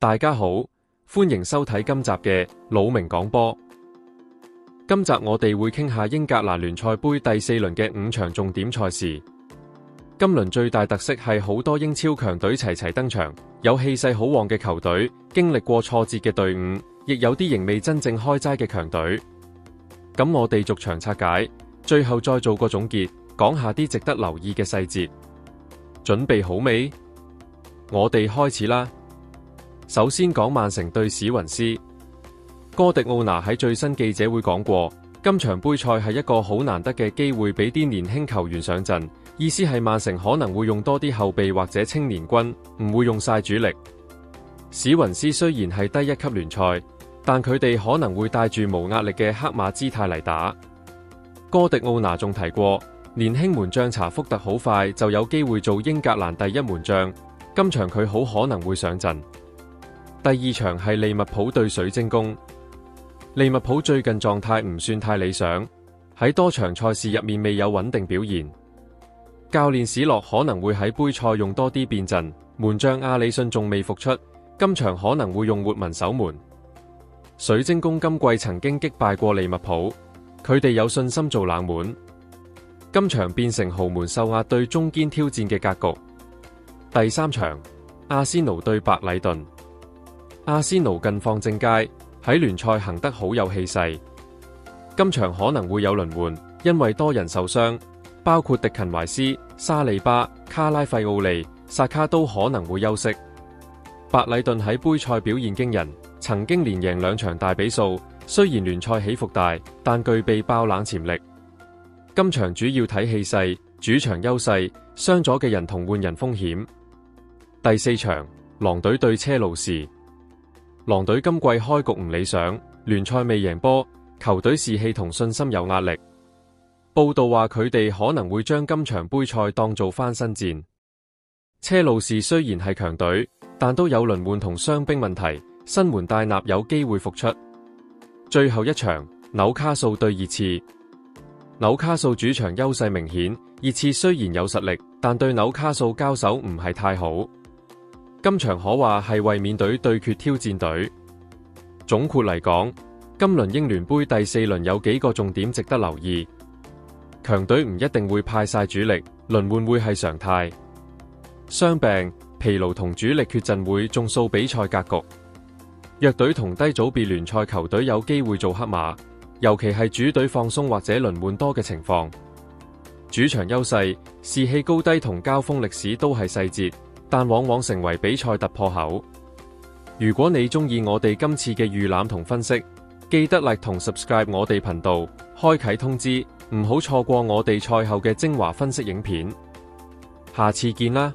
大家好，歡迎收睇今集嘅老明講波。今集我哋會傾下英格蘭聯賽盃第4輪嘅5場重點賽事。今輪最大特色係好多英超強隊齊齊登場，有氣勢好旺嘅球隊，經歷過挫折嘅隊伍，亦有啲仍未真正開齋嘅強隊。咁我哋逐場拆解，最後再做個總結，講下啲值得留意嘅細節。準備好未？我哋開始啦。首先講曼城對史雲斯。哥迪奧拿喺最新記者會講過，今場杯賽係一個好難得嘅機會俾啲年輕球員上陣，意思係曼城可能會用多啲後備或者青年軍，唔會用晒主力。史雲斯雖然係低一級聯賽，但佢哋可能會帶住無壓力嘅黑馬姿態嚟打。哥迪奧拿仲提過，年輕門將查福特好快就有機會做英格蘭第一門將，今場佢好可能會上陣。第二場係利物浦對水晶宮。利物浦最近狀態唔算太理想，喺多場賽事入面未有穩定表現。教練史洛可能會喺杯賽用多啲變陣，門將阿里遜仲未復出，今場可能會用活文守門。水晶宮今季曾經擊敗過利物浦，佢哋有信心做冷門。今場變成豪門受壓對中堅挑戰嘅格局。第三場，阿仙奴對白禮頓。阿仙奴近況正佳，喺聯賽行得好有氣勢。今場可能會有輪換，因為多人受傷，包括迪勤懷斯、沙利巴、卡拉費奧利、薩卡都可能會休息。白禮頓喺杯賽表現驚人，曾經連贏2場大比數，雖然聯賽起伏大，但具備爆冷潛力。今場主要睇氣勢、主場優勢、傷咗嘅人同換人風險。第四場，狼隊對車路士。狼隊今季開局唔理想，聯賽未贏波，球隊士氣同信心有壓力。報道話佢哋可能會將今場杯賽當做翻身戰。車路士雖然係強隊，但都有輪換同傷兵問題，新門戴納有機會復出。最後一場，紐卡素對熱刺。紐卡素主場優勢明顯，熱刺雖然有實力，但對紐卡素交手唔係太好。今場可話係衛冕隊對決挑戰隊。總括嚟講，今輪英聯杯第4輪有幾個重點值得留意。強隊唔一定會派晒主力，輪換會係常態。傷病、疲勞同主力缺陣會縱數比賽格局。弱隊同低組別聯賽球隊有機會做黑馬，尤其係主隊放鬆或者輪換多嘅情況。主場優勢、士氣高低同交鋒歷史都係細節，但往往成為比賽突破口。如果你中意我哋今次嘅預覽同分析，記得 like 同 subscribe 我哋頻道，開啟通知，唔好錯過我哋賽後嘅精華分析影片。下次見啦！